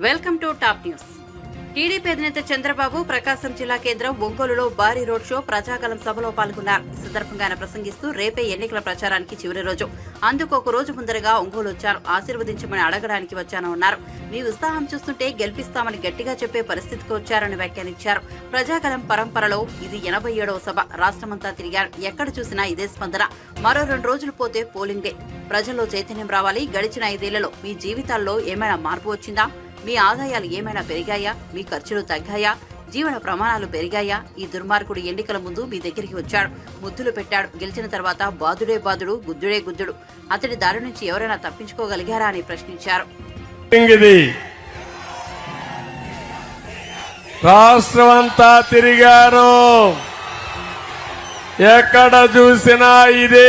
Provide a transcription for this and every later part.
Welcome to top news. TDP అధినేత చంద్రబాబు ప్రకాశం జిల్లా కేంద్రం ఒంగోలులో భారీ రోడ్ షో ప్రజాగలం సభలో పాల్గొన్నారు. ఈ సందర్భంగా ఆయన ప్రసంగిస్తూ రేపే ఎన్నికల ప్రచారానికి చివరి రోజు, అందుకు ఒక రోజు ముందరగా ఒంగోలు వచ్చాను, ఆశీర్వదించమని అడగడానికి వచ్చానన్నారు. మీ ఉత్సాహం చూస్తుంటే గెలిపిస్తామని గట్టిగా చెప్పే పరిస్థితికి వచ్చారని వ్యాఖ్యానించారు. ప్రజాగలం పరంపరలో ఇది 87వ సభ. రాష్ట్రమంతా తిరిగారు, ఎక్కడ చూసినా ఇదే స్పందన. మరో 2 రోజులు పోతే పోలింగ్ డే. ప్రజల్లో చైతన్యం రావాలి. గడిచిన 5 ఏళ్లలో మీ జీవితాల్లో ఏమైనా మార్పు వచ్చిందా? మీ ఆదాయాలు ఏమైనా పెరిగాయా? మీ ఖర్చులు తగ్గాయా? జీవన ప్రమాణాలు పెరిగాయా? ఈ దుర్మార్గుడు ఎన్నికల ముందు మీ దగ్గరికి వచ్చాడు, ముద్దులు పెట్టాడు. గెలిచిన తర్వాత బాదుడే బాదుడు, గుద్దుడే గుద్దుడు. అతడి దారి నుంచి ఎవరైనా తప్పించుకోగలిగారా అని ప్రశ్నించారు. రాష్ట్రమంతా తిరిగారు, ఎక్కడ చూసినా ఇదే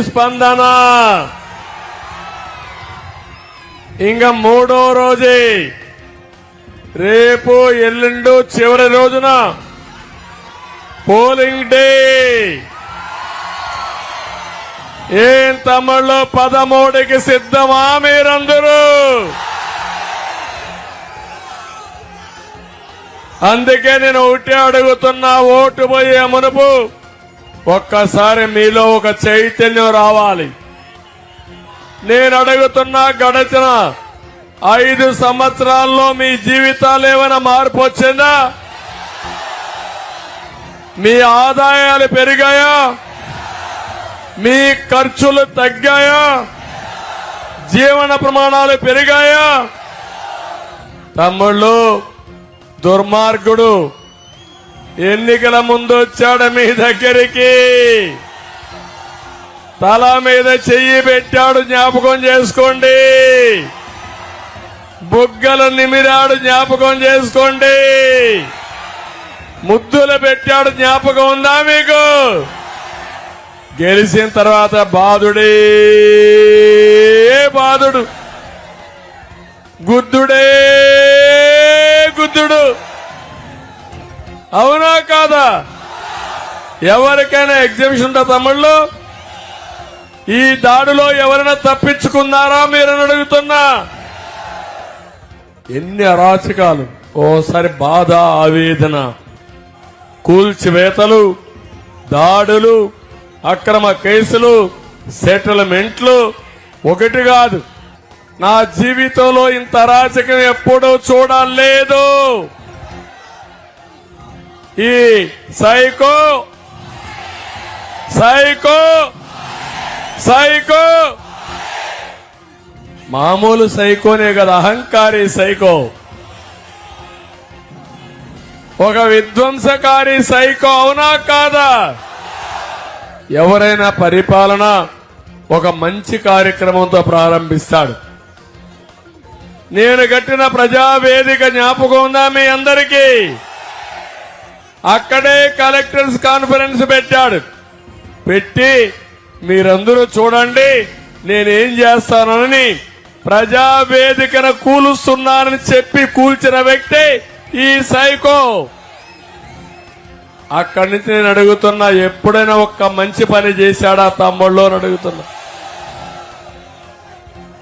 స్పందన. ఇంకా 3వ రోజే, రేపు ఎల్లుండు చివరి రోజున పోలింగ్ డే. ఏం తమ్ముళ్ళు, 13కి సిద్ధమా మీరందరూ? అందుకే నేను ఒకటే అడుగుతున్నా, ఓటు పోయే మునుపు ఒక్కసారి మీలో ఒక చైతన్యం రావాలి. నేను అడుగుతున్నా, గడిచిన 5 సంవత్సరాల్లో మీ జీవితాలు ఏమైనా మార్పు వచ్చిందా? మీ ఆదాయాలు పెరిగాయా? మీ ఖర్చులు తగ్గాయా? జీవన ప్రమాణాలు పెరిగాయా? తమ్ముళ్ళు, దుర్మార్గుడు ఎన్నికల ముందు వచ్చాడు మీ దగ్గరికి, తల మీద చెయ్యి పెట్టాడు, జ్ఞాపకం చేసుకోండి. బుగ్గలు నిమిరాడు, జ్ఞాపకం చేసుకోండి. ముద్దులు పెట్టాడు, జ్ఞాపకం ఉందా మీకు? గెలిచిన తర్వాత బాధుడే బాధుడు, గుద్దుడే గుద్దుడు. అవునా కాదా? ఎవరికైనా ఎగ్జిబిషన్ ఉందా తమ్ముళ్ళు? ఈ దాడిలో ఎవరైనా తప్పించుకున్నారా మీరని అడుగుతున్నా. ఎన్ని అరాచకాలు! ఓసారి బాధ, ఆవేదన, కూల్చివేతలు, దాడులు, అక్రమ కేసులు, సెటిల్మెంట్లు. ఒకటి కాదు, నా జీవితంలో ఇంత అరాచకం ఎప్పుడూ చూడలేదు. ఈ సైకో సైకో సైకో మామూలు సైకోనే కదా, అహంకారి సైకో, ఒక విధ్వంసకారి సైకో. అవునా కాదా? ఎవరైనా పరిపాలన ఒక మంచి కార్యక్రమంతో ప్రారంభిస్తాడు. నేను కట్టిన ప్రజావేదిక జ్ఞాపకం ఉందా మీ అందరికీ? అక్కడే కలెక్టర్స్ కాన్ఫరెన్స్ పెట్టాడు. పెట్టి మీరందరూ చూడండి నేనేం చేస్తానని ప్రజావేదికను కూలుస్తున్నానని చెప్పి కూల్చిన వ్యక్తి ఈ సైకో. అక్కడి నుంచి నేను అడుగుతున్నా, ఎప్పుడైనా ఒక్క మంచి పని చేశాడా తమ్ముళ్ళు అని అడుగుతున్నా.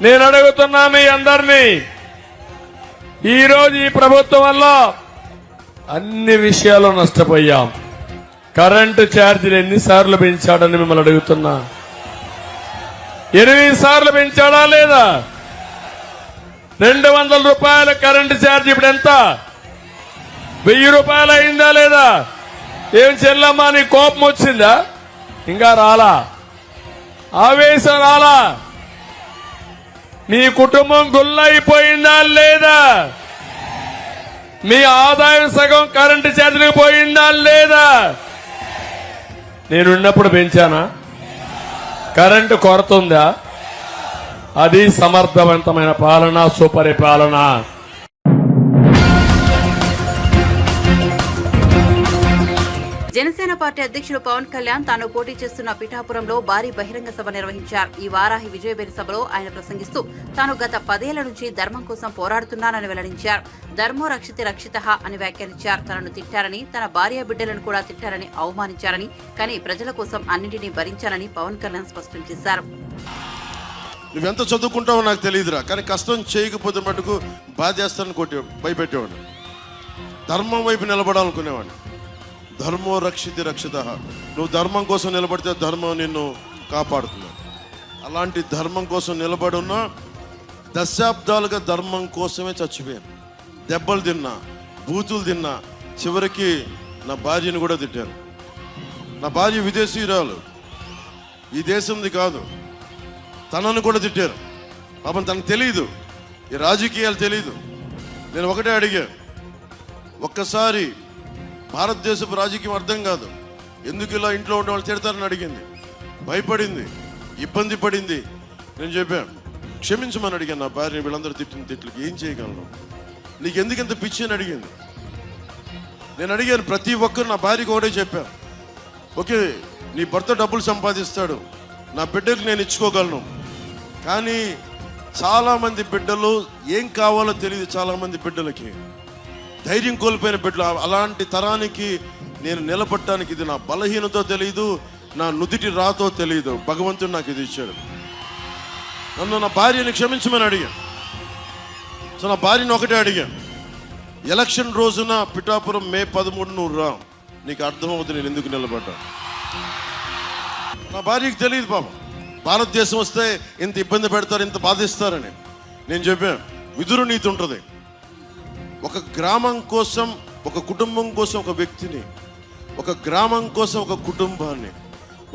నేను అడుగుతున్నా మీ అందరినీ, ఈరోజు ఈ ప్రభుత్వం వల్ల అన్ని విషయాలు నష్టపోయాం. కరెంటు ఛార్జీలు ఎన్నిసార్లు పెంచాడని మిమ్మల్ని అడుగుతున్నా. 8 సార్లు పెంచాడా లేదా? 200 రూపాయల కరెంటు ఛార్జీ ఇప్పుడు ఎంత? 1000 రూపాయలు అయిందా లేదా? ఏం చెల్లమ్మా, నీ కోపం వచ్చిందా? ఇంకా రాలా? ఆవేశం రాలా? మీ కుటుంబం గుల్లైపోయిందా లేదా? మీ ఆదాయం సగం కరెంటు ఛార్జీలకు పోయిందా లేదా? నేనున్నప్పుడు పెంచానా? కరెంటు కొరత ఉందా? అది సమర్థవంతమైన పాలన, సుపరిపాలన. జనసేన పార్టీ అధ్యక్షుడు పవన్ కళ్యాణ్ తాను పోటీ చేస్తున్న పిఠాపురంలో భారీ బహిరంగ సభ నిర్వహించారు. ఈ వారాహి విజయబేరి సభలో ఆయన ప్రసంగిస్తూ తాను గత 10 ఏళ్ల నుంచి ధర్మం కోసం పోరాడుతున్నానని వెల్లడించారు. ధర్మో రక్షితి రక్షితః అని వ్యాఖ్యానించారు. తనను తిట్టారని, తన భార్య బిడ్డలను కూడా తిట్టారని, అవమానించారని, కానీ ప్రజల కోసం అన్నింటినీ భరించారని పవన్ కళ్యాణ్ స్పష్టం చేశారు. నువ్వెంత చదువుకుంటావో నాకు తెలియదురా, కానీ కష్టం చేయకపోతే మటుకు బాధేస్తానని భయపెట్టేవాడిని. ధర్మం వైపు నిలబడాలనుకునేవాడిని. ధర్మో రక్షితి రక్షిత. నువ్వు ధర్మం కోసం నిలబడితే ధర్మం నిన్ను కాపాడుతుంది. అలాంటి ధర్మం కోసం నిలబడున్నా దశాబ్దాలుగా ధర్మం కోసమే చచ్చిపోయాను. దెబ్బలు తిన్నా, బూతులు తిన్నా, చివరికి నా భార్యను కూడా తిట్టారు. నా భార్య విదేశీయురాలు, ఈ దేశంది కాదు. తనను కూడా తిట్టారు. పాపం తనకు తెలియదు, ఈ రాజకీయాలు తెలియదు. నేను ఒకటే అడిగా, ఒక్కసారి భారతదేశపు రాజకీయం అర్థం కాదు, ఎందుకు ఇలా ఇంట్లో ఉండే వాళ్ళు తిడతారని అడిగింది. భయపడింది, ఇబ్బంది పడింది. నేను చెప్పాను, క్షమించమని అడిగాను నా భార్య. వీళ్ళందరూ తిట్టిన తిట్లకి ఏం చేయగలను, నీకు ఎందుకు ఎంత పిచ్చి అని అడిగింది. నేను అడిగాను ప్రతి ఒక్కరు, నా భార్యకి ఒకటే చెప్పాను, ఓకే నీ భర్త డబ్బులు సంపాదిస్తాడు, నా బిడ్డకు నేను ఇచ్చుకోగలను. కానీ చాలామంది బిడ్డలు ఏం కావాలో తెలియదు. చాలామంది బిడ్డలకి ధైర్యం కోల్పోయిన బిడ్డలు. అలాంటి తరానికి నేను నిలబడటానికి ఇది నా బలహీనతో తెలియదు, నా నుదిటి రాతో తెలియదు. భగవంతుడు నాకు ఇది ఇచ్చాడు. నన్ను నా భార్యని క్షమించమని అడిగాను. సో నా భార్యను ఒకటే అడిగాను, ఎలక్షన్ రోజున పిఠాపురం మే 13 నువ్వు రా, నీకు అర్థమవుతుంది నేను ఎందుకు నిలబడ్డా. నా భార్యకి తెలియదు పాపం, భారతదేశం వస్తే ఇంత ఇబ్బంది పెడతారు, ఇంత బాధిస్తారని. నేను చెప్పాను, విదురు నీతి ఉంటుంది. ఒక గ్రామం కోసం, ఒక కుటుంబం కోసం ఒక వ్యక్తిని, ఒక గ్రామం కోసం ఒక కుటుంబాన్ని,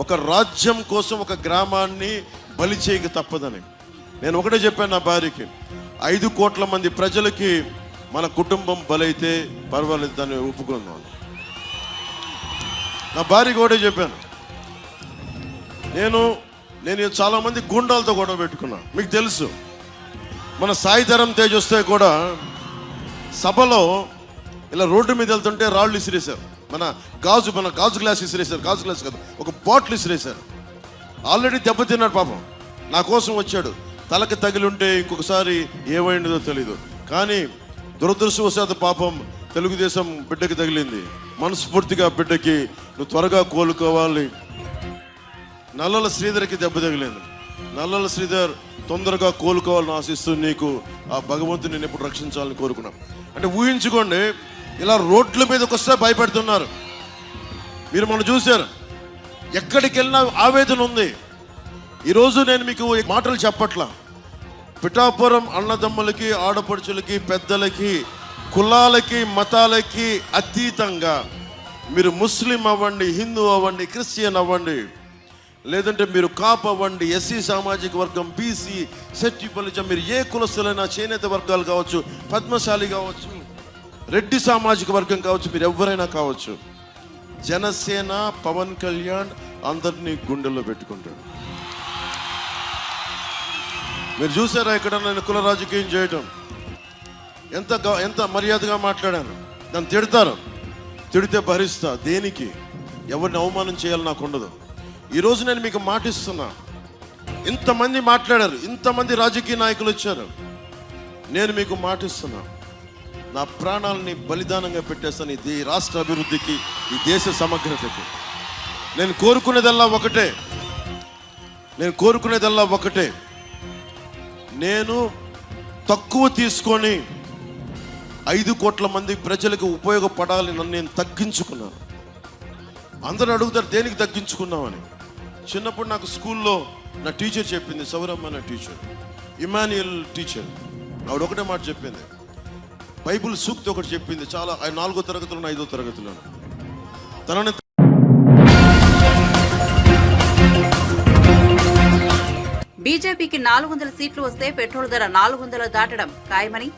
ఒక రాజ్యం కోసం ఒక గ్రామాన్ని బలి చేయక తప్పదని. నేను ఒకటే చెప్పాను నా భార్యకి, 5 కోట్ల మంది ప్రజలకి మన కుటుంబం బలైతే పర్వాలేదు, దాన్ని ఒప్పుకుందాం. నా భార్యకి ఒకటే చెప్పాను. నేను చాలామంది గుండాలతో గొడవ పెట్టుకున్నాను. మీకు తెలుసు, మన సాయిధరం తేజ్ వస్తే కూడా సభలో ఇలా రోడ్డు మీద వెళ్తుంటే రాళ్ళు ఇసిరేశారు. మన గాజు గ్లాస్ ఇసిరేశారు. గాజు గ్లాస్ కాదు, ఒక బాటిల్ ఇసిరేశారు. ఆల్రెడీ దెబ్బతిన్నాడు పాపం, నా కోసం వచ్చాడు. తలకి తగిలి ఉంటే ఇంకొకసారి ఏమైందో తెలీదు. కానీ దురదృష్టవశాత్తు పాపం తెలుగుదేశం బిడ్డకి తగిలింది. మనస్ఫూర్తిగా బిడ్డకి నువ్వు త్వరగా కోలుకోవాలి. నల్లల శ్రీధర్కి దెబ్బ తగిలింది. నల్లల శ్రీధర్ తొందరగా కోలుకోవాలని ఆశిస్తూ నీకు ఆ భగవంతుని నేను ఎప్పుడు రక్షించాలని కోరుకున్నాం. అంటే ఊహించుకోండి, ఇలా రోడ్ల మీదకి వస్తే భయపెడుతున్నారు. మీరు మనం చూశారు, ఎక్కడికి వెళ్ళినా ఆవేదన ఉంది. ఈరోజు నేను మీకు ఈ మాటలు చెప్పట్లా. పిఠాపురం అన్నదమ్ములకి, ఆడపడుచులకి, పెద్దలకి, కులాలకి, మతాలకి అతీతంగా మీరు ముస్లిం అవ్వండి, హిందూ అవ్వండి, క్రిస్టియన్ అవ్వండి, లేదంటే మీరు కాపు అవ్వండి, ఎస్సీ సామాజిక వర్గం, బీసీ, సెట్టి బలిజం, మీరు ఏ కులస్తులైనా, చేనేత వర్గాలు కావచ్చు, పద్మశాలి కావచ్చు, రెడ్డి సామాజిక వర్గం కావచ్చు, మీరు ఎవరైనా కావచ్చు, జనసేన పవన్ కళ్యాణ్ అందరినీ గుండెల్లో పెట్టుకుంటాడు. మీరు చూసారా ఇక్కడ నేను కుల రాజకీయం చేయటం ఎంత మర్యాదగా మాట్లాడాను. నన్ను తిడతారు, తిడితే భరిస్తా. దేనికి? ఎవరిని అవమానం చేయాలి నాకు ఉండదు. ఈరోజు నేను మీకు మాటిస్తున్నా, ఇంతమంది మాట్లాడారు, ఇంతమంది రాజకీయ నాయకులు వచ్చారు. నేను మీకు మాటిస్తున్నా, నా ప్రాణాలని బలిదానంగా పెట్టేస్తాను ఈ రాష్ట్ర అభివృద్ధికి, ఈ దేశ సమగ్రతకి. నేను కోరుకునేదల్లా ఒకటే, నేను తక్కువ తీసుకొని 5 కోట్ల మంది ప్రజలకు ఉపయోగపడాలి. నన్ను నేను తగ్గించుకున్నాను. అందరూ అడుగుతారు దేనికి తగ్గించుకున్నామని. చిన్నప్పుడు నాకు స్కూల్లో నా టీచర్ చెప్పింది, సౌరమ్మ నా టీచర్, ఇమాన్యుయల్ టీచర్. ఆవిడ ఒకటే మాట చెప్పింది, బైబుల్ సూక్తి ఒకటి చెప్పింది. చాలా 4వ తరగతిలో 5వ తరగతిలో తనని బీజేపీకి 400 సీట్లు వస్తే పెట్రోల్ ధర 400 దాటడం ఖాయమని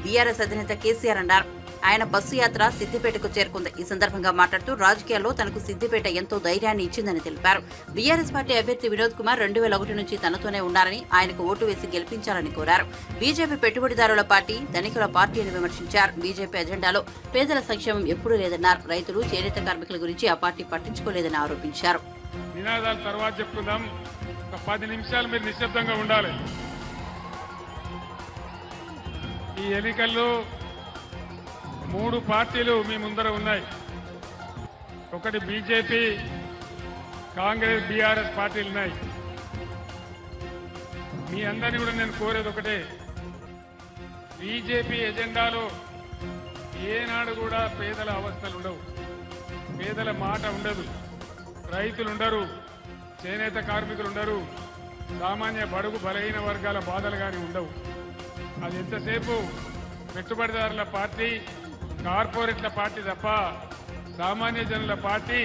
బీఆర్ఎస్ అధినేత కేసీఆర్ అన్నారు. ఆయన బస్సు యాత్ర సిద్దిపేటకు చేరుకుంది. ఈ సందర్భంగా మాట్లాడుతూ రాజకీయాల్లో తనకు సిద్దిపేట ఎంతో ధైర్యాన్ని ఇచ్చిందని తెలిపారు. బీఆర్ఎస్ పార్టీ అభ్యర్థి వినోద్ కుమార్ 2001 నుంచి తనతోనే ఉన్నారని, ఆయనకు ఓటు వేసి గెలిపించాలని కోరారు. బీజేపీ పెట్టుబడిదారుల పార్టీ, ధనికుల పార్టీ అని విమర్శించారు. బీజేపీ ఎజెండాలో పేదల సంక్షేమం ఎప్పుడూ లేదన్నారు. రైతులు, చేనేత కార్మికుల గురించి ఆ పార్టీ పట్టించుకోలేదని ఆరోపించారు. నినాదాలు తర్వాత చెప్పుకుందాం. ఒక 10 నిమిషాలు మీరు నిశ్శబ్దంగా ఉండాలి. ఈ ఎన్నికల్లో 3 పార్టీలు మీ ముందర ఉన్నాయి. ఒకటి బీజేపీ, కాంగ్రెస్, బీఆర్ఎస్ పార్టీలు ఉన్నాయి. మీ అందరినీ కూడా నేను కోరేది ఒకటే, బీజేపీ ఎజెండాలో ఏనాడు కూడా పేదల అవస్థలు ఉండవు, పేదల మాట ఉండదు, రైతులు ఉండరు, చేనేత కార్మికులు ఉండరు, సామాన్య బడుగు బలహీన వర్గాల బాధలు కానీ ఉండవు. అది ఎంతసేపు పెట్టుబడిదారుల పార్టీ, కార్పొరేట్ల పార్టీ తప్ప సామాన్య జనుల పార్టీ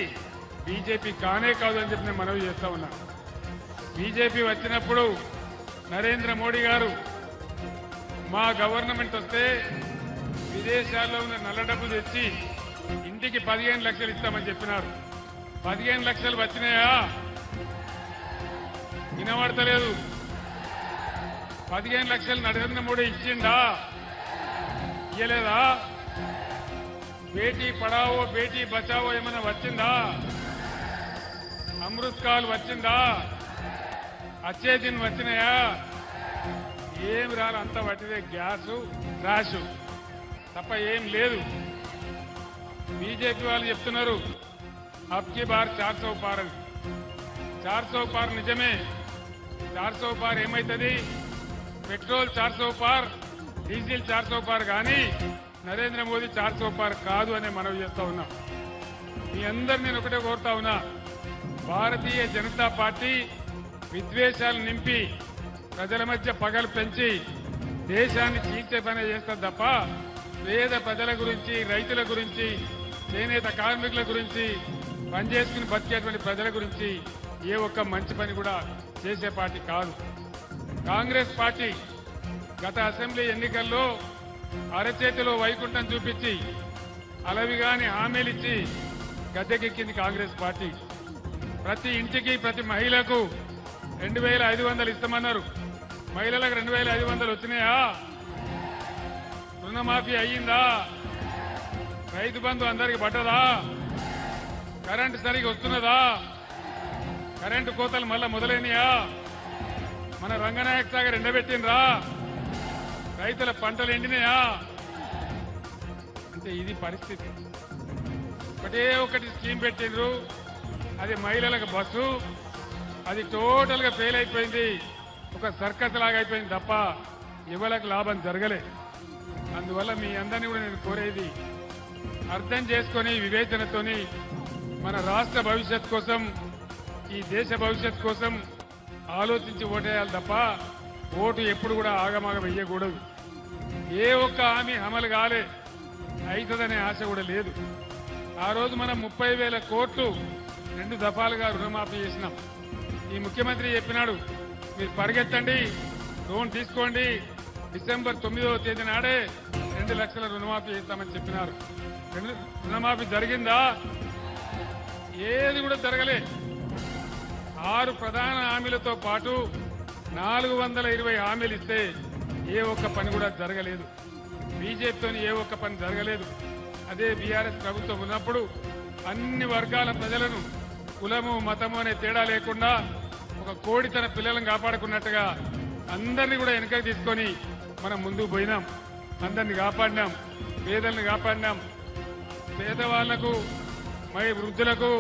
బీజేపీ కానే కాదు అని చెప్పి నేను మనవి చేస్తా ఉన్నా. బీజేపీ వచ్చినప్పుడు నరేంద్ర మోడీ గారు మా గవర్నమెంట్ వస్తే విదేశాల్లో ఉన్న నల్ల డబ్బులు తెచ్చి ఇంటికి 15 లక్షలు ఇస్తామని చెప్పినారు. 15 లక్షలు వచ్చినాయా? వినబడతలేదు. 15 లక్షలు నరేంద్ర మోడీ ఇచ్చిందా? ఇయ్యలేదా? బేటీ పడావో బేటీ బచావో ఏమైనా వచ్చిందా? అమృత్ కాల్ వచ్చిందా? అచ్చే దిన్ వచ్చినాయా? ఏం రాలి, అంత పట్టిదే గ్యాసు ట్రాషు తప్ప ఏం లేదు. బీజేపీ వాళ్ళు చెప్తున్నారు అబ్కి బార్ 400 పార్ అని. 400 పార్ నిజమే. 400 పార్ ఏమైతుంది? పెట్రోల్ 400 పార్, డీజిల్ 400 పార్, కానీ నరేంద్ర మోదీ 400 పార్ కాదు అనే మనవి చేస్తా ఉన్నా. మీ అందరు నేను ఒకటే కోరుతా ఉన్నా, భారతీయ జనతా పార్టీ విద్వేషాలు నింపి ప్రజల మధ్య పగలు పెంచి దేశాన్ని చీల్చే పని చేస్తుంది తప్ప పేద ప్రజల గురించి, రైతుల గురించి, చేనేత కార్మికుల గురించి, పనిచేసుకుని బతికేటువంటి ప్రజల గురించి ఏ ఒక్క మంచి పని కూడా చేసే పార్టీ కాదు. కాంగ్రెస్ పార్టీ గత అసెంబ్లీ ఎన్నికల్లో అరచేతిలో వైకుంఠం చూపించి అలవిగాని హామీలిచ్చి గద్దెకెక్కింది కాంగ్రెస్ పార్టీ. ప్రతి ఇంటికి, ప్రతి మహిళకు 2500 ఇస్తామన్నారు. మహిళలకు 2500 వచ్చినాయా? రుణమాఫీ అయ్యిందా? రైతు బంధు అందరికి పడ్డదా? కరెంటు సరిగా వస్తున్నదా? కరెంటు కోతలు మళ్ళా మొదలైనయా? మన రంగనాయక సాగర్ ఎండబెట్టినరా? రైతుల పంటలు ఎండినాయా? అంటే ఇది పరిస్థితి. ఒకటే ఒకటి స్కీమ్ పెట్టిండ్రు, అది మహిళలకు బస్సు, అది టోటల్ గా ఫెయిల్ అయిపోయింది. ఒక సర్కస్ లాగా అయిపోయింది తప్ప ఎవరికి లాభం జరగలే. అందువల్ల మీ అందరినీ కూడా నేను కోరేది, అర్థం చేసుకొని వివేచనతోని మన రాష్ట్ర భవిష్యత్ కోసం, ఈ దేశ భవిష్యత్ కోసం ఆలోచించి ఓటేయాలి తప్ప ఓటు ఎప్పుడు కూడా ఆగమాగ వెయ్యకూడదు. ఏ ఒక్క హామీ అమలు కాలే, అవుతుందనే ఆశ కూడా లేదు. ఆ రోజు మనం 30,000 కోట్లు 2 దఫాలుగా రుణమాఫీ చేసినాం. ఈ ముఖ్యమంత్రి చెప్పినాడు, మీరు పరిగెత్తండి, లోన్ తీసుకోండి, డిసెంబర్ 9వ తేదీ నాడే 2 లక్షల రుణమాఫీ చేస్తామని చెప్పినారు. రుణమాఫీ జరిగిందా? ఏది కూడా జరగలే. 6 ప్రధాన హామీలతో పాటు 420 హామీలు ఇస్తే ఏ ఒక్క పని కూడా జరగలేదు. బీజేపీతో ఏ ఒక్క పని జరగలేదు. అదే బీఆర్ఎస్ ప్రభుత్వం ఉన్నప్పుడు అన్ని వర్గాల ప్రజలను కులము, మతము అనే తేడా లేకుండా ఒక కోడి తన పిల్లలను కాపాడుకున్నట్టుగా అందరినీ కూడా వెనకకి తీసుకొని మనం ముందుకు పోయినాం. అందరిని కాపాడినాం, పేదలను కాపాడినాం. పేదవాళ్లకు, మరి వృద్ధులకు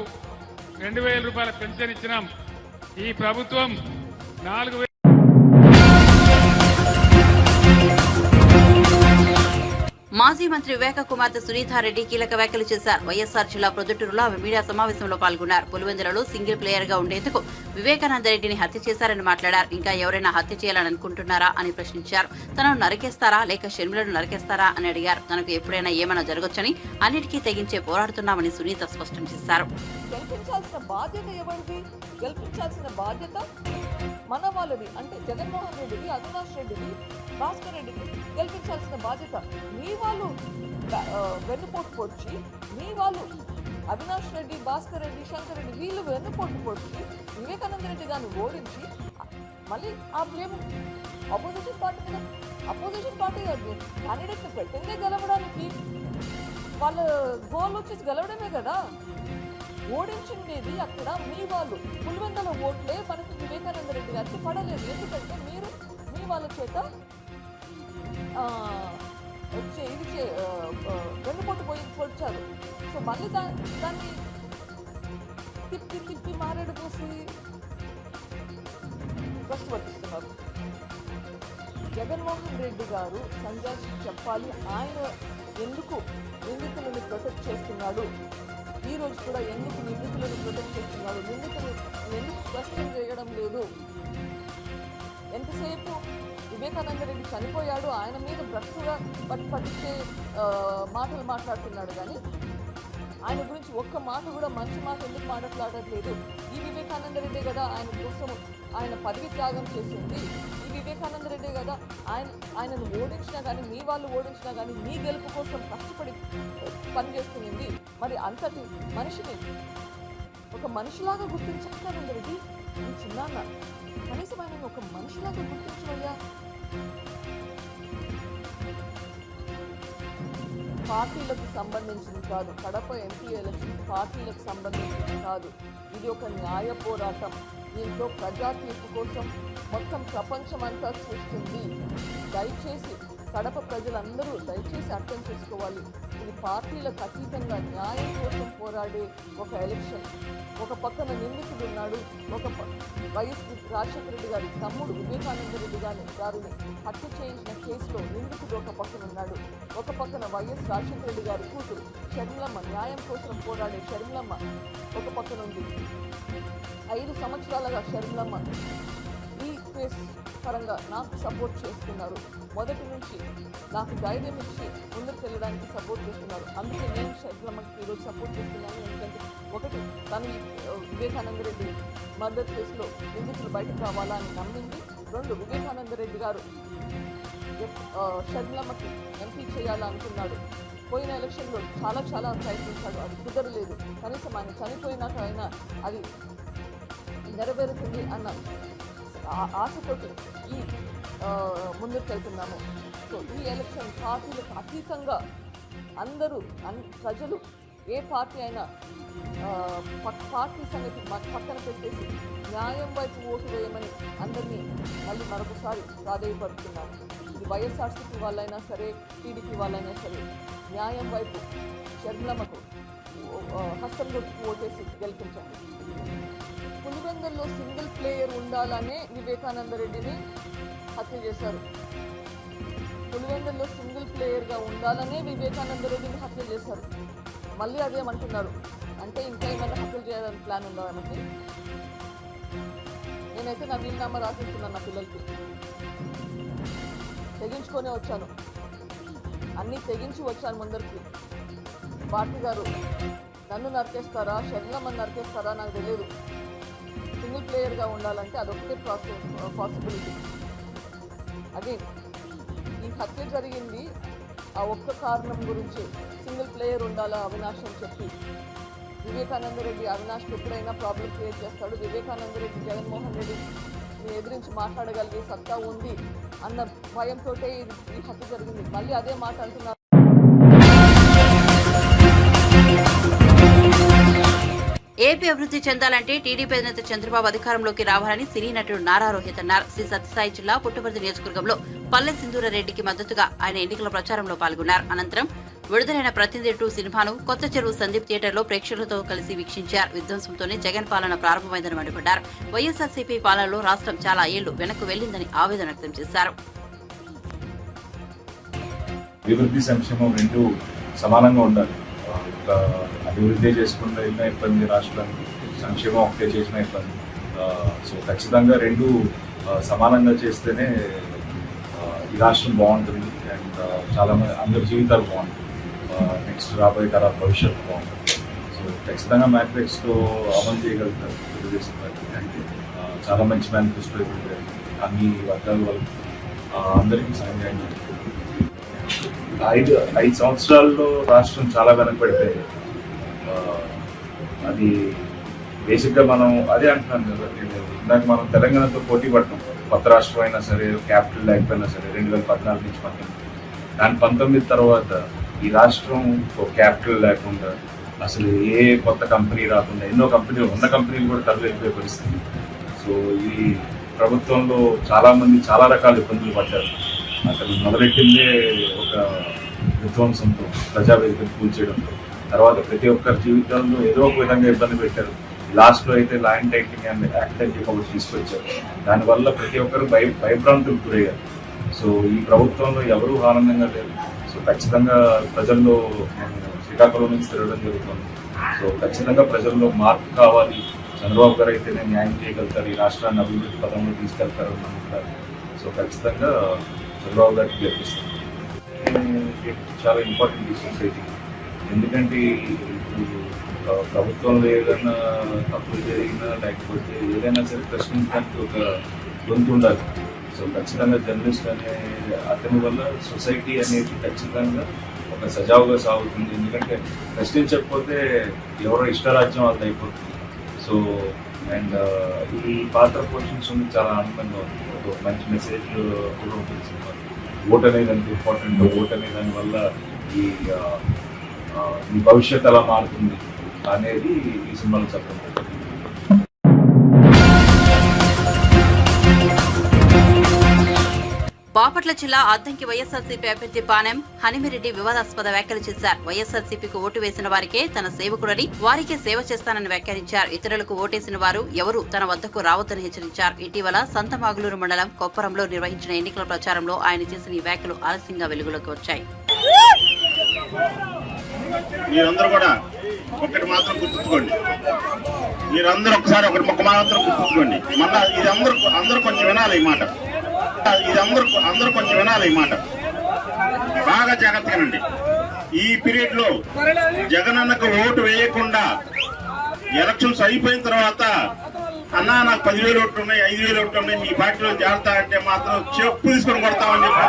2000 రూపాయల పెన్షన్ ఇచ్చినాం. ఈ ప్రభుత్వం 4000. మాజీ మంత్రి వివేక కుమార్తె సునీతారెడ్డి కీలక వ్యాఖ్యలు చేశారు. వైఎస్ఆర్ జిల్లా ప్రొద్దుటూరులో ఆమె మీడియా సమావేశంలో పాల్గొన్నారు. పులివెందులలో సింగిల్ ప్లేయర్ గా ఉండేందుకు వివేకానందరెడ్డిని హత్య చేశారని మాట్లాడారు. ఇంకా ఎవరైనా హత్య చేయాలని అనుకుంటున్నారా అని ప్రశ్నించారు. తనను నరికేస్తారా లేక షర్మిలను నరికేస్తారా అని అడిగారు. తనకు ఎప్పుడైనా ఏమైనా జరగొచ్చని అన్నిటికీ తెగించే పోరాడుతున్నామని సునీత స్పష్టం చేశారు. గెలిపించాల్సిన బాధ్యత ఎవరిది? గెలిపించాల్సిన బాధ్యత మన వాళ్ళది. అంటే జగన్మోహన్ రెడ్డికి, అవినాష్ రెడ్డికి, భాస్కర్ రెడ్డికి గెలిపించాల్సిన బాధ్యత. మీ వాళ్ళు వెన్నుపోటు పొడిచి, మీ వాళ్ళు అవినాష్ రెడ్డి, భాస్కర్ రెడ్డి, శంకర్ రెడ్డి వీళ్ళు వెన్నుపోటు పొడిచి వివేకానంద రెడ్డి గారిని ఓడించి మళ్ళీ ఆ బ్లేమ్ అపోజిషన్ పార్టీ మీద, అపోజిషన్ పార్టీ క్యాండిడేట్ పెట్టిందే గెలవడానికి. వాళ్ళ గోల్ వచ్చేసి గెలవడమే కదా. ఓడించిండేది అక్కడ మీ వాళ్ళు. పులివెందుల ఓట్లే మనకి వివేకానంద రెడ్డి గారికి పడలేదు. ఎందుకంటే మీరు మీ వాళ్ళ చేత వెన్నుపోటు పొడిచారు. సో మళ్ళీ దాన్ని తిప్పి మారేడు పోసి కష్టపడిస్తున్నారు. జగన్మోహన్ రెడ్డి గారు సంజయ్ చెప్పాలి, ఆయన ఎందుకు నిందితులను ప్రొటెక్ట్ చేస్తున్నాడు, ఈ రోజు కూడా ఎందుకు నిందితులను ప్రొటెక్ట్ చేస్తున్నాడు, నిందితులు ఎందుకు క్వశ్చన్ చేయడం లేదు. ఎంతసేపు వివేకానంద రెడ్డి చనిపోయాడు, ఆయన మీద భ్రష్టుగా పట్టించే మాటలు మాట్లాడుతున్నాడు, కానీ ఆయన గురించి ఒక్క మాట కూడా మంచి మాట ఎందుకు మాట్లాడట్లేదు. ఈ వివేకానంద రెడ్డి కదా ఆయన కోసం ఆయన పదవి త్యాగం చేసింది, ఈ వివేకానంద రెడ్డి కదా ఆయనను ఓడించినా కానీ, మీ వాళ్ళు ఓడించినా కానీ మీ గెలుపు కోసం కష్టపడి పనిచేస్తుంది. మరి అంతటి మనిషిని ఒక మనిషిలాగా గుర్తించానంద రెడ్డి, ఈ చిన్నాన్న కనీసం ఆయన ఒక మనిషిలాగా గుర్తించవయ్యా. పార్టీలకు సంబంధించింది కాదు, కడప ఎంపీ ఎలక్షన్ పార్టీలకు సంబంధించింది కాదు, ఇది ఒక న్యాయ పోరాటం. దీంట్లో ప్రజా తీర్పు కోసం మొత్తం ప్రపంచం అంతా చూస్తుంది. దయచేసి కడప ప్రజలందరూ దయచేసి అర్థం చేసుకోవాలి, ఇది పార్టీలకు అతీతంగా న్యాయం కోసం పోరాడే ఒక ఎలక్షన్. ఒక పక్కన నిందితుడు ఉన్నాడు, ఒక వైఎస్ రాజశేఖర రెడ్డి గారి తమ్ముడు వివేకానంద రెడ్డి గారిని హత్య చేయించిన కేసులో నిందితుడు ఒక పక్కన ఉన్నాడు, ఒక పక్కన వైఎస్ రాజశేఖర రెడ్డి గారి కూతురు షర్మిలమ్మ న్యాయం కోసం పోరాడే షర్మిలమ్మ ఒక పక్కన ఉంది. 5 సంవత్సరాలుగా షర్మిలమ్మ ఈ కేసు పరంగా నాకు సపోర్ట్ చేస్తున్నారు, మొదటి నుంచి నాకు ధైర్యం ఇచ్చి ముందుకు వెళ్ళడానికి సపోర్ట్ చేస్తున్నారు. అందుకే నేను షర్మిలమ్మకి ఈరోజు సపోర్ట్ చేస్తున్నాను. ఎందుకంటే ఒకటి, తను వివేకానంద రెడ్డి మర్డర్ కేసులో నిందితులు బయటకు రావాలా అని నమ్మింది. 2, వివేకానంద రెడ్డి గారు షర్మిలమ్మకి ఎంపీ చేయాలనుకున్నాడు. పోయిన ఎలక్షన్లో చాలా ప్రయత్నించాడు, అది కుదరలేదు. కనీసం ఆయన చనిపోయినాక అయినా అది నెరవేరుతుంది అన్న ఆశతోటి ఈ ముందుకు వెళ్తున్నాము. సో ఈ ఎలక్షన్ పార్టీలకు అతీతంగా అందరూ ప్రజలు ఏ పార్టీ అయినా పార్టీ సంగతి పక్కన పెట్టేసి న్యాయం వైపు ఓటు వేయమని అందరినీ మళ్ళీ మరొకసారి ప్రాధేయపడుతున్నాను. ఇది వైఎస్ఆర్సీపీ వాళ్ళైనా సరే, టీడీపీ వాళ్ళైనా సరే, న్యాయం వైపు షర్మిలమ్మకు హస్తం గుర్తుకు ఓటేసి గెలిపించండి. పులివెందుల్లో సింగిల్ ప్లేయర్ ఉండాలనే వివేకానంద రెడ్డిని హత్య చేశారు. పులివెందుల్లో సింగిల్ ప్లేయర్గా ఉండాలనే వివేకానంద రెడ్డిని హత్య చేశారు. మళ్ళీ అదేమంటున్నారు అంటే ఇంకా ఏమైనా హత్యలు చేయాలని ప్లాన్ ఉందా మనకి? నేనైతే నా వీలునామా రాసిస్తున్నాను నా పిల్లలకి. తెగించుకొనే వచ్చాను, అన్నీ తెగించి వచ్చాను ముందరికి. పార్టీ గారు నన్ను నరికేస్తారా, షర్మిలమ్మని నరికేస్తారా నాకు తెలియదు. సింగిల్ ప్లేయర్గా ఉండాలంటే అదొకటే పాసిబిలిటీ. అదే ఈ హత్య జరిగింది ఆ ఒక్క కారణం గురించి, సింగిల్ ప్లేయర్ ఉండాలా అవినాష్ అని చెప్పి. వివేకానంద రెడ్డి అవినాష్కి ఎప్పుడైనా ప్రాబ్లం క్రియేట్ చేస్తాడు, వివేకానంద రెడ్డి జగన్మోహన్ రెడ్డిని ఎదిరించి మాట్లాడగలిగే సత్తా ఉంది అన్న భయంతో ఈ హత్య జరిగింది. మళ్ళీ అదే మాట అంటున్నారు. ఏపీ అభివృద్ధి చెందాలంటే టీడీపీ అధినేత చంద్రబాబు అధికారంలోకి రావాలని సినీ నటుడు నారా రోహిత్ అన్నారు. శ్రీ సత్యసాయి జిల్లా పుట్టపర్తి నియోజకవర్గంలో పల్లె సింధూరారెడ్డికి మద్దతుగా ఆయన ఎన్నికల ప్రచారంలో పాల్గొన్నారు. అనంతరం విడుదలైన ప్రతినిధి 2 సినిమాను కొత్త చెరువు సందీప్ థియేటర్లో ప్రేక్షకులతో కలిసి వీక్షించారు. విధ్వంసంతోనే జగన్ పాలన ప్రారంభమైందని మండిపడ్డారు. వైఎస్ఆర్సీపీ పాలనలో రాష్ట్రం చాలా ఏళ్లు వెనక్కు వెళ్లిందని ఆవేదన వ్యక్తం చేశారు. అభివృద్ధి సంక్షేమం రెండు సమానంగా ఉండాలి. అభివృద్ధి చేసుకుంటే ఇబ్బంది, రాష్ట్రానికి సంక్షేమం ఒకటే చేసిన ఇబ్బంది. సో ఖచ్చితంగా రెండు సమానంగా చేస్తేనే ఈ రాష్ట్రం బాగుంటుంది అండ్ చాలా మంది అందరి జీవితాలు బాగుంటుంది, నెక్స్ట్ రాబోయే తరాల భవిష్యత్తు బాగుంటుంది. సో ఖచ్చితంగా మేనిఫెస్టో అమలు చేయగలుగుతారు తెలుగుదేశం పార్టీ. అంటే చాలా మంచి మేనిఫెస్టో అన్ని వర్గాల వాళ్ళకి అందరికీ సాయం చేయండి. 5 సంవత్సరాల్లో రాష్ట్రం చాలా వెనకబడిపోయింది. అది బేసిక్గా మనం అదే అంటున్నాం కదా, ఇందాక మనం తెలంగాణతో పోటీ పడతాం. కొత్త రాష్ట్రం అయినా సరే, క్యాపిటల్ లేకపోయినా సరే 2014 నుంచి 19. దాని 19 తర్వాత ఈ రాష్ట్రం ఒక క్యాపిటల్ లేకుండా, అసలు ఏ కొత్త కంపెనీ రాకుండా, ఎన్నో కంపెనీలు ఉన్న కంపెనీలు కూడా తరలిపోయే పరిస్థితి. సో ఈ ప్రభుత్వంలో చాలామంది చాలా రకాల ఇబ్బందులు పడ్డారు. అసలు మొదలెట్టిందే ఒక విధ్వంసంతో, ప్రజావేదికను కూల్చేయడంతో. తర్వాత ప్రతి ఒక్కరి జీవితంలో ఏదో ఒక విధంగా ఇబ్బంది పెట్టారు. లాస్ట్లో అయితే ల్యాండ్ టైటింగ్ అండ్ యాక్ట్ ఒకటి తీసుకొచ్చారు. దానివల్ల ప్రతి ఒక్కరు భయభ్రాంతులు గురయ్యారు. సో ఈ ప్రభుత్వంలో ఎవరూ ఆనందంగా లేరు. సో ఖచ్చితంగా ప్రజల్లో శ్రీకాకుళం నుంచి తిరగడం జరుగుతుంది. సో ఖచ్చితంగా ప్రజల్లో మార్పు కావాలి. చంద్రబాబు గారు అయితేనే న్యాయం చేయగలుగుతారు, ఈ రాష్ట్రాన్ని అభివృద్ధి పదంలో తీసుకెళ్తారు అని నమ్ముతారు. సో ఖచ్చితంగా చంద్రబాబు గారికి గెలిపిస్తారు. చాలా ఇంపార్టెంట్ ఈ సొసైటీ. ఎందుకంటే ఇప్పుడు ప్రభుత్వంలో ఏదైనా తప్పులు జరిగినా లేకపోతే ఏదైనా సరే ప్రశ్నించడానికి ఒక గొంతు ఉండాలి. సో ఖచ్చితంగా జర్నలిస్ట్ అనే అతని వల్ల సొసైటీ అనేది ఖచ్చితంగా ఒక సజావుగా సాగుతుంది. ఎందుకంటే ప్రశ్నించకపోతే ఎవరో ఇష్టరాజ్యం వాళ్ళది అయిపోతుంది. సో అండ్ ఈ పాత్ర పోషించడం చాలా ఆనందంగా ఉంది. ఒక మంచి మెసేజ్ కూడా ఉంటుంది సినిమా. ఓట్ అనేది అంత ఇంపార్టెంట్. ఓట్ అనే దానివల్ల ఈ భవిష్యత్ ఎలా మారుతుంది అనేది ఈ సినిమాలో చెప్పడం. బాపట్ల జిల్లా అద్దంకి వైఎస్ఆర్సీపీ అభ్యర్థి పానెం హనిమిరెడ్డి వివాదాస్పద వ్యాఖ్యలు చేశారు. వైఎస్ఆర్సీపీకి ఓటు వేసిన వారికే తన సేవకుడని, వారికే సేవ చేస్తానని వ్యాఖ్యానించారు. ఇతరులకు ఓటేసిన వారు ఎవరూ తన వద్దకు రావద్దని హెచ్చరించారు. ఇటీవల సంతమాగులూరు మండలం కొప్పరంలో నిర్వహించిన ఎన్నికల ప్రచారంలో ఆయన చేసిన ఈ వ్యాఖ్యలు ఆలస్యంగా వెలుగులోకి వచ్చాయి. మీరందరూ కూడా ఒకటి మాత్రం గుర్తుంచుకోండి. మీరందరూ ఒకసారి ఒకటి మొక్క మాత్రం గుర్తుంచుకోండి. మళ్ళా ఇది అందరూ కొంచెం వినాలి ఈ మాట. అందరూ కొంచెం వినాలి ఈ మాట. బాగా జాగ్రత్తగానండి. ఈ పీరియడ్ లో జగనన్నకు ఓటు వేయకుండా ఎలక్షన్స్ అయిపోయిన తర్వాత అన్నా నాకు 10,000 ఓట్లు ఉన్నాయి, 5,000 ఓట్లు ఉన్నాయి, మీ పార్టీలో చేరతా అంటే మాత్రం చెప్పు తీసుకొని కొడతామని చెప్పి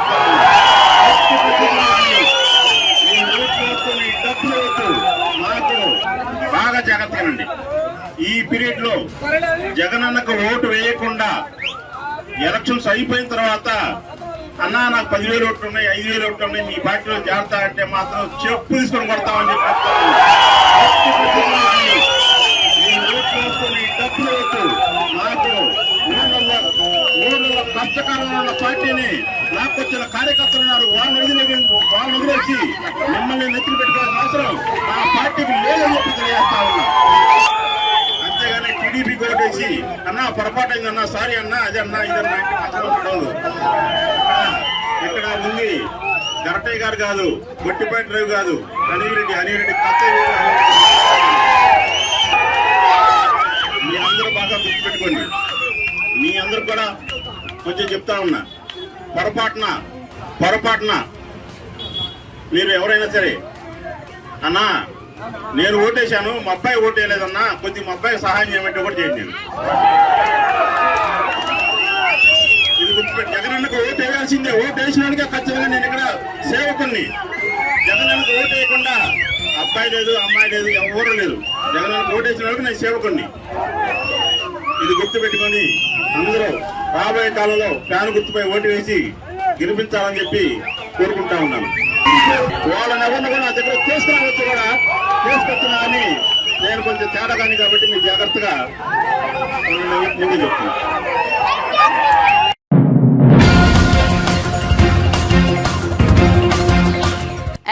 మాకు బాగా జాగ్రత్తగానండి. ఈ పీరియడ్ లో జగనన్నకు ఓటు వేయకుండా ఎలక్షన్స్ అయిపోయిన తర్వాత అన్నా నాకు 10,000 ఓట్లు ఉన్నాయి, 5,000 ఓట్లు ఉన్నాయి, మీ పార్టీలో చేరతా అంటే మాత్రం చెప్పు తీసుకొని కొడతామని చెప్పి మాకు ఊళ్ళో కష్టకాలంలో ఉన్న పార్టీని లాక్కొచ్చిన కార్యకర్తలు ఉన్నారు. వాళ్ళని వదిలేసి మిమ్మల్ని నెత్తిన పెట్టుకోవాల్సిన అవసరం ఆ పార్టీకి లేదని చెప్పి తెలియజేస్తా ఉన్నా. అంతేగాని టీడీపీ ఓటేసి అన్నా పొరపాటు అయిందన్నా, సారీ అన్నా, అదన్నా ఇదన్నా ఇక్కడ ఉంది గరటయ్య గారు కాదు, గొట్టిపేట రవి కాదు, హనీరెడ్డి కథ. మీ అందరూ బాగా గుర్తుపెట్టుకోండి. మీ అందరూ కూడా కొంచెం చెప్తా ఉన్నా, పొరపాటున మీరు ఎవరైనా సరే అన్నా నేను ఓటేశాను, మా అబ్బాయి ఓటేయలేదన్నా, కొద్దిగా మా అబ్బాయి సహాయం చేయమంటే కూడా చేయండి. నేను ఇది గుర్తుపెట్టి జగనన్నకు ఓటు వేయాల్సిందే. ఓటు వేసినానికే ఖచ్చితంగా నేను ఇక్కడ సేవకుని. జగనన్నకు ఓటు వేయకుండా అబ్బాయి లేదు, అమ్మాయి లేదు, ఎవరు లేదు. జగనన్నకు ఓటు వేసిన వాళ్ళకి నేను సేవకుని. ఇది గుర్తుపెట్టుకొని అందరూ రాబోయే కాలంలో ఫ్యాన్ గుర్తుపై ఓటు వేసి గెలిపించాలని చెప్పి కోరుకుంటా ఉన్నాను. వాళ్ళని ఎవరిని కూడా నా దగ్గర తీసుకురావచ్చు, కూడా తీసుకొచ్చినా అని నేను కొంచెం తేడా కానీ కాబట్టి మీరు జాగ్రత్తగా ముందు చెప్తున్నాను.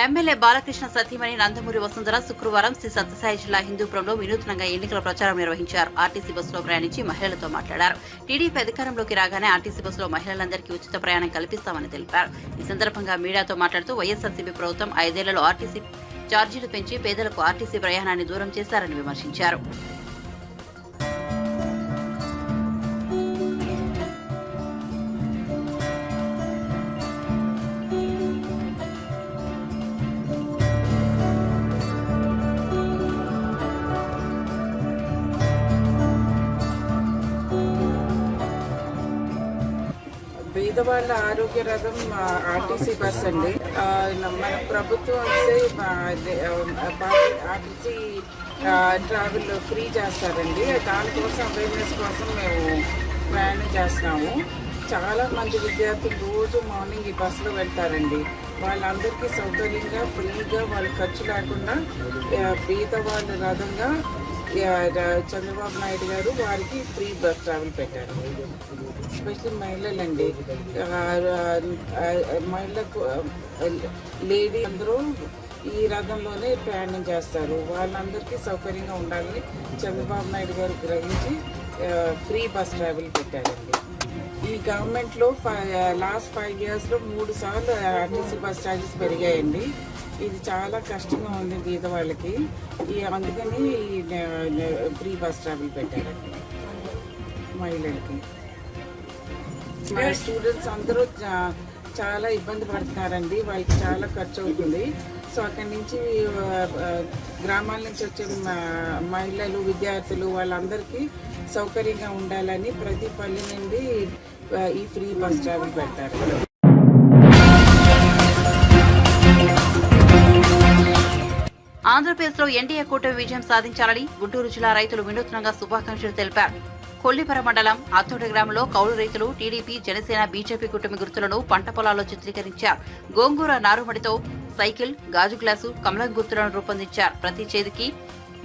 ఎమ్మెల్యే బాలకృష్ణ సతీమణి నందమూరి వసుంధర శుక్రవారం శ్రీ సత్యసాయి జిల్లా హిందూపురంలో వినూత్నంగా ఎన్నికల ప్రచారం నిర్వహించారు. ఆర్టీసీ బస్సులో ప్రయాణించి మహిళలతో మాట్లాడారు. టీడీపీ అధికారంలోకి రాగానే ఆర్టీసీ బస్సులో మహిళలందరికీ ఉచిత ప్రయాణం కల్పిస్తామని తెలిపారు. ఈ సందర్భంగా మీడియాతో మాట్లాడుతూ వైఎస్ఆర్సీపీ ప్రభుత్వం 5 ఏళ్లలో ఆర్టీసీ ఛార్జీలు పెంచి పేదలకు ఆర్టీసీ ప్రయాణాన్ని దూరం చేశారని విమర్శించారు. పేదవాళ్ళ ఆరోగ్య రథం ఆర్టీసీ బస్ అండి. మన ప్రభుత్వం ఆర్టీసీ ట్రావెల్ ఫ్రీ చేస్తారండి. దానికోసం అవేర్నెస్ కోసం మేము ప్రయాణం చేస్తున్నాము. చాలా మంది విద్యార్థులు రోజు మార్నింగ్ ఈ బస్సులో వెళ్తారండి. వాళ్ళందరికీ సౌకర్యంగా ఫ్రీగా వాళ్ళ ఖర్చు లేకుండా పేదవాళ్ళ రథంగా చంద్రబాబు నాయుడు గారు వారికి ఫ్రీ బస్ ట్రావెల్ పెట్టారు. ఎస్పెషల్లీ మహిళలండి, మహిళలకు లేడీ అందరూ ఈ రథంలోనే ప్రయాణం చేస్తారు. వాళ్ళందరికీ సౌకర్యంగా ఉండాలని చంద్రబాబు నాయుడు గారు గ్రహించి ఫ్రీ బస్ ట్రావెల్ పెట్టారండి. ఈ గవర్నమెంట్లో లాస్ట్ 5 yearsలో 3 సార్లు ఆర్టీసీ బస్ ఛార్జెస్ పెరిగాయండి. ఇది చాలా కష్టంగా ఉంది బీద వాళ్ళకి. అందుకని ఫ్రీ బస్ ట్రావెల్ పెట్టారండి మహిళలకి. మా స్టూడెంట్స్ అందరూ చాలా ఇబ్బంది పడుతున్నారండి. వాళ్ళకి చాలా ఖర్చు అవుతుంది. సో అక్కడి నుంచి గ్రామాల నుంచి వచ్చే మహిళలు, విద్యార్థులు వాళ్ళందరికీ సౌకర్యంగా ఉండాలని ప్రతి పల్లె నుండి ఈ ఫ్రీ బస్ ట్రావెల్ పెట్టారు. ఆంధ్రప్రదేశ్లో ఎన్డీఏ కూటమి విజయం సాధించాలని గుంటూరు జిల్లా రైతులు వినూత్నంగా శుభాకాంక్షలు తెలిపారు. కొల్లిపర మండలం అత్తోట గ్రామంలో కౌలు రైతులు టీడీపీ, జనసేన, బీజేపీ కూటమి గుర్తులను పంట పొలాల్లో చిత్రీకరించారు. గోంగూర నారుమడితో సైకిల్, గాజు గ్లాసు, కమలం గుర్తులను రూపొందించారు. ప్రతి చేతికి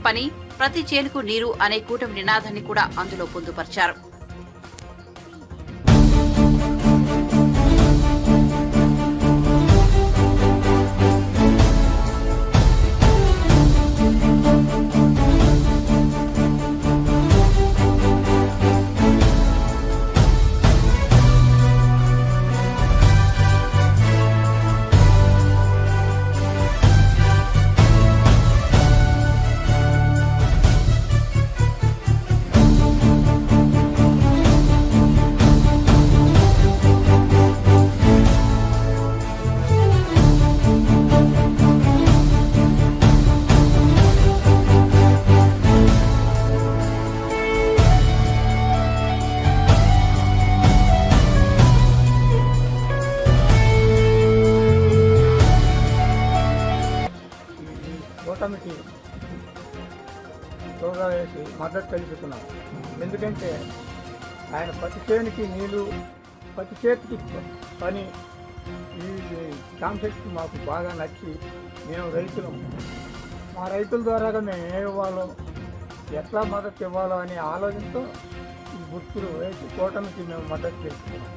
పని, ప్రతి చేనుకు నీరు అనే కూటమి నినాదాన్ని కూడా అందులో పొందుపరిచారు. కూటమికి తోడుగా వేసి మద్దతు తెలుపుతున్నాం. ఎందుకంటే ఆయన ప్రతి చేనికి నీళ్ళు, ప్రతి చేతికి పని, ఈ కాన్సెప్ట్ మాకు బాగా నచ్చి మేము రైతులం, మా రైతుల ద్వారాగా మేము ఏ ఇవ్వాలో, ఎట్లా మద్దతు ఇవ్వాలో అనే ఆలోచనతో ఈ గుర్తులు వేసి కూటమికి మేము మద్దతు చేస్తున్నాం.